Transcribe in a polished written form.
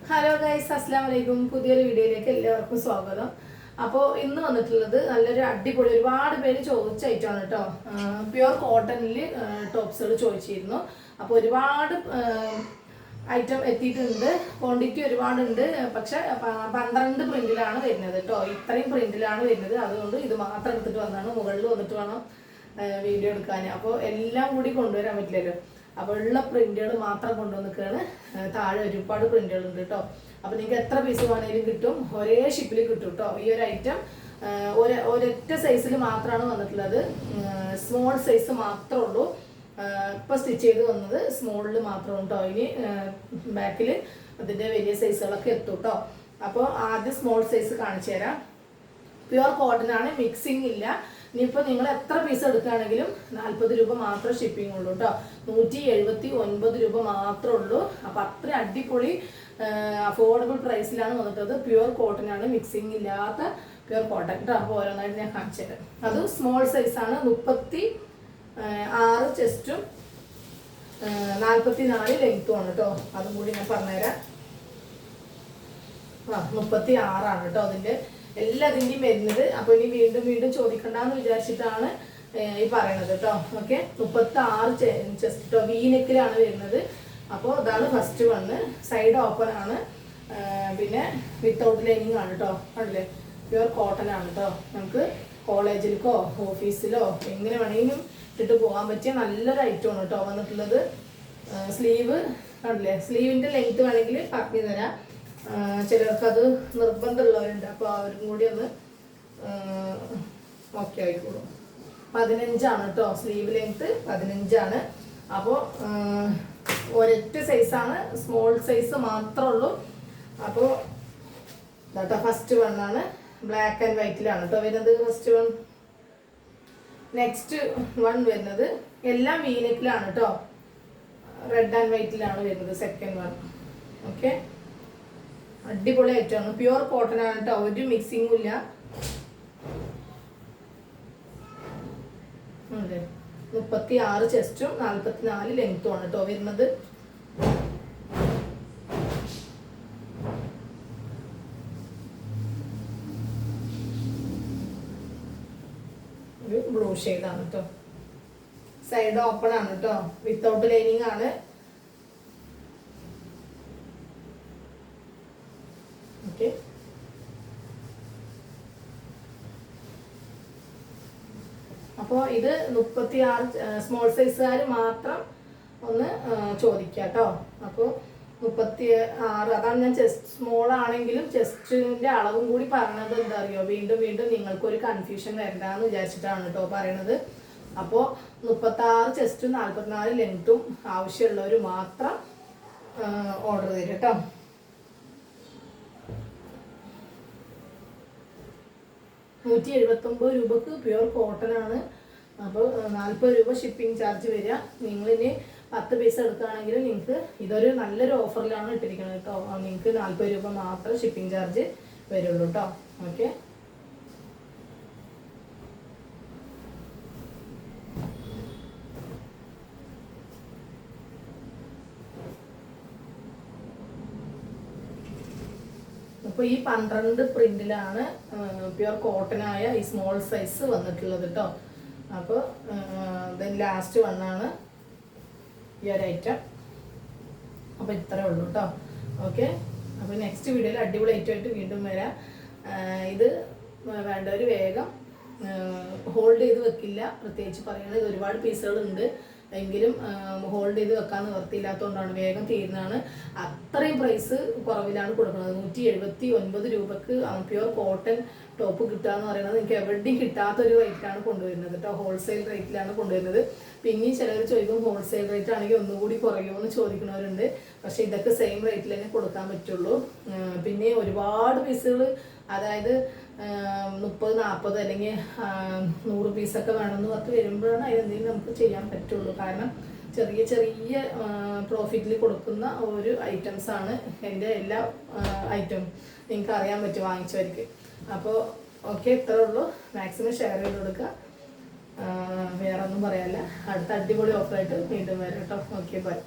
Hello guys, അസ്സലാമു അലൈക്കും. പുതിയൊരു വീഡിയോയിലേക്ക് എല്ലാവർക്കും സ്വാഗതം. അപ്പോൾ ഇന്ന് വന്നിട്ടുള്ളത് നല്ലൊരു അടിപൊളി, ഒരുപാട് പേര് ചോദിച്ച ഐറ്റമാണ് കേട്ടോ. പ്യുവർ കോട്ടണിൽ ടോപ്സുകൾ ചോദിച്ചിരുന്നു. അപ്പോൾ ഒരുപാട് ഐറ്റം എത്തിയിട്ടുണ്ട്. ക്വാണ്ടിറ്റി ഒരുപാടുണ്ട്. പക്ഷെ 12 പ്രിന്റിലാണ് വരുന്നത് കേട്ടോ. ഇത്രയും പ്രിന്റിലാണ് വരുന്നത്. അതുകൊണ്ട് ഇത് മാത്രം എടുത്തിട്ട് വന്നാണ്. മുകളിൽ വന്നിട്ട് വേണം വീഡിയോ എടുക്കാൻ. അപ്പോൾ എല്ലാം കൂടി കൊണ്ടുവരാൻ പറ്റില്ലല്ലോ. അപ്പോൾ ഉള്ള പ്രിന്റുകൾ മാത്രം കൊണ്ടുവന്നിക്കാണ്. താഴെ ഒരുപാട് പ്രിന്റുകൾ ഉണ്ട് കേട്ടോ. അപ്പോൾ നിങ്ങൾക്ക് എത്ര പീസ് വേണമെങ്കിലും കിട്ടും. ഒരേ ഷിപ്പിൽ കിട്ടും കേട്ടോ. ഈ ഒരു ഐറ്റം ഒരൊറ്റ സൈസിൽ മാത്രമാണ് വന്നിട്ടുള്ളത്. സ്മോൾ സൈസ് മാത്രമേ ഉള്ളൂ. ഇപ്പോൾ സ്റ്റിച്ച് ചെയ്ത് വന്നത് സ്മോളിൽ മാത്രമാണ് കേട്ടോ. ഇനി ബാക്കിൽ അതിൻ്റെ വലിയ സൈസുകളൊക്കെ എത്തും കേട്ടോ. അപ്പോൾ ആദ്യം സ്മോൾ സൈസ് കാണിച്ചു തരാം. പ്യുവർ കോട്ടൺ ആണ്, മിക്സിംഗ് ഇല്ല. ഇനിയിപ്പോൾ നിങ്ങൾ എത്ര പീസ് എടുക്കുകയാണെങ്കിലും 40 രൂപ മാത്രം ഷിപ്പിംഗ് ഉള്ളൂ കേട്ടോ. 179 രൂപ മാത്രമേ ഉള്ളൂ. അപ്പോൾ അത്ര അടിപൊളി അഫോർഡബിൾ പ്രൈസിലാണ് വന്നിട്ടത്. പ്യുവർ കോട്ടൺ ആണ്, മിക്സിംഗ് ഇല്ലാത്ത പ്യുവർ കോട്ടൺ കേട്ടോ. അപ്പോൾ ഓരോന്നായിട്ട് ഞാൻ കാണിച്ചു തരാം. അത് സ്മോൾ സൈസാണ്. 36 ചെസ്റ്റും 44 ലെങ്ത്തും ആണ് കേട്ടോ. അതും കൂടി ഞാൻ പറഞ്ഞുതരാം. 36 ആണ് കേട്ടോ അതിൻ്റെ എല്ലാതിൻ്റെയും വരുന്നത്. അപ്പോൾ ഇനി വീണ്ടും വീണ്ടും ചോദിക്കണ്ടെന്ന് വിചാരിച്ചിട്ടാണ് ഈ പറയണത് കേട്ടോ. ഓക്കെ, 36 ചെസ്റ്റ് കേട്ടോ. വീനെക്കിലാണ് വരുന്നത്. അപ്പോൾ അതാണ് ഫസ്റ്റ് വണ്. സൈഡ് ഓപ്പൺ ആണ്. പിന്നെ വിത്തൗട്ട് ലൈനിങ് ആണ് കേട്ടോ. കണ്ടില്ലേ, പ്യുവർ കോട്ടൺ ആണ് കേട്ടോ. നമുക്ക് കോളേജിലേക്കോ ഓഫീസിലോ എങ്ങനെ വേണമെങ്കിലും ഇട്ടിട്ട് പോകാൻ പറ്റിയ നല്ലൊരു ഐറ്റമാണ് കേട്ടോ വന്നിട്ടുള്ളത്. സ്ലീവ് കണ്ടില്ലേ, സ്ലീവിൻ്റെ ലെങ്ത് വേണമെങ്കിൽ പറഞ്ഞു തരാം. ചിലർക്കത് നിർബന്ധമുള്ളവരുണ്ട്. അപ്പോൾ അവർക്കും കൂടി ഒന്ന് ഓക്കെ ആയിക്കോളും. 15 ആണ് കേട്ടോ സ്ലീവ് ലെങ്ത്, 15 ആണ്. അപ്പോൾ ഒരൊറ്റ സൈസാണ്, സ്മോൾ സൈസ് മാത്രമേ ഉള്ളൂ. അപ്പോൾ ഇതാട്ടോ ഫസ്റ്റ് വണ്ണാണ്. ബ്ലാക്ക് ആൻഡ് വൈറ്റിലാണ് കേട്ടോ വരുന്നത് ഫസ്റ്റ് വൺ. നെക്സ്റ്റ് വൺ വരുന്നത് എല്ലാം വീനെക്കിലാണ് കേട്ടോ. റെഡ് ആൻഡ് വൈറ്റിലാണ് വരുന്നത് സെക്കൻഡ് വൺ. ഓക്കെ, അടിപൊളി ഐറ്റമാണ്. പ്യുവർ കോട്ടൺ ആണ് കേട്ടോ. ഒരു മിക്സിങ്ങും ഇല്ല. 36 ചെസ്റ്റും 44 ലെങ്ത്തും ആണ് കേട്ടോ വരുന്നത്. ഒരു ബ്ലൂ ഷെയ്ഡാണ് കേട്ടോ. സൈഡ് ഓപ്പൺ ആണ് കേട്ടോ. വിത്തൗട്ട് ലൈനിങ് ആണ്. ഓക്കെ, അപ്പോൾ ഇത് 36 സ്മോൾ സൈസുകാർ മാത്രം ഒന്ന് ചോദിക്കാം കേട്ടോ. അപ്പോൾ 36 അതാണ് ഞാൻ ചെസ്റ്റ് സ്മോൾ ആണെങ്കിലും ചെസ്റ്റിൻ്റെ അളവും കൂടി പറഞ്ഞത്. എന്താ അറിയോ, വീണ്ടും വീണ്ടും നിങ്ങൾക്കൊരു കൺഫ്യൂഷൻ വരണ്ടെന്ന് വിചാരിച്ചിട്ടാണ് കേട്ടോ പറയണത്. അപ്പോൾ 36 ചെസ്റ്റും 44 ലെങ്ത്തും ആവശ്യമുള്ളവർ മാത്രം ഓർഡർ തരും കേട്ടോ. ₹179 പ്യുവർ കോട്ടൺ ആണ്. അപ്പോൾ 40 രൂപ ഷിപ്പിംഗ് ചാർജ് വരിക. നിങ്ങളിനി 10 പീസ് എടുക്കുകയാണെങ്കിൽ നിങ്ങൾക്ക് ഇതൊരു നല്ലൊരു ഓഫറിലാണ് ഇട്ടിരിക്കുന്നത് കേട്ടോ. നിങ്ങൾക്ക് 40 രൂപ മാത്രം ഷിപ്പിംഗ് ചാർജ് വരുള്ളൂ കേട്ടോ. ഓക്കെ, അപ്പോൾ ഈ 12 പ്രിന്റിലാണ് പ്യുവർ കോട്ടനായ ഈ സ്മോൾ സൈസ് വന്നിട്ടുള്ളത് കേട്ടോ. അപ്പോൾ ലാസ്റ്റ് വണ്ണാണ് ഈ ഒരു ഐറ്റം. അപ്പോൾ ഇത്രേ ഉള്ളൂ കേട്ടോ. ഓക്കെ, അപ്പോൾ നെക്സ്റ്റ് വീഡിയോയിൽ അടിപൊളി ഐറ്റമായിട്ട് വീണ്ടും വരാം. ഇത് വേണ്ടവർ വേഗം ഹോൾഡ് ചെയ്ത് വെക്കില്ല. പ്രത്യേകിച്ച് പറയുന്നത് ഇത് ഒരുപാട് പീസുകളുണ്ട് എങ്കിലും ഹോൾഡ് ചെയ്ത് വെക്കാൻ നിവർത്തിയില്ലാത്തതുകൊണ്ടാണ് വേഗം തീരുന്നതാണ്. അത്രയും പ്രൈസ് കുറവിലാണ് കൊടുക്കുന്നത്. 179 രൂപക്ക് പ്യുവർ കോട്ടൺ ടോപ്പ് കിട്ടുക എന്ന് പറയുന്നത് നിങ്ങൾക്ക് എവിടെയും കിട്ടാത്തൊരു റേറ്റിലാണ് കൊണ്ടുവരുന്നത് കേട്ടോ. ഹോൾസെയിൽ റേറ്റിലാണ് കൊണ്ടുവരുന്നത്. പിന്നെയും ചിലർ ചോദിക്കും ഹോൾസെയിൽ റേറ്റ് ആണെങ്കിൽ ഒന്നുകൂടി കുറയുമോ എന്ന് ചോദിക്കുന്നവരുണ്ട്. പക്ഷേ ഇതൊക്കെ സെയിം റേറ്റിൽ തന്നെ കൊടുക്കാൻ പറ്റുള്ളൂ. പിന്നെ ഒരുപാട് പീസുകൾ, അതായത് 30, 40 അല്ലെങ്കിൽ 100 പീസൊക്കെ വേണമെന്ന് പറഞ്ഞ് വരുമ്പോഴാണ് അതിനെന്തെങ്കിലും നമുക്ക് ചെയ്യാൻ പറ്റുള്ളൂ. കാരണം ചെറിയ ചെറിയ പ്രോഫിറ്റിൽ കൊടുക്കുന്ന ഒരു ഐറ്റംസാണ് എൻ്റെ എല്ലാ ഐറ്റം. നിങ്ങൾക്ക് അറിയാൻ പറ്റും വാങ്ങിച്ചവർക്ക്. അപ്പോൾ ഓക്കെ, ഇത്രേ ഉള്ളൂ. മാക്സിമം ഷെയർ ചെയ്ത് കൊടുക്കുക. വേറെ ഒന്നും പറയാനില്ല. അടുത്ത അടിപൊളി ഓഫറായിട്ട് വീണ്ടും വരാം കേട്ടോ. Okay, by.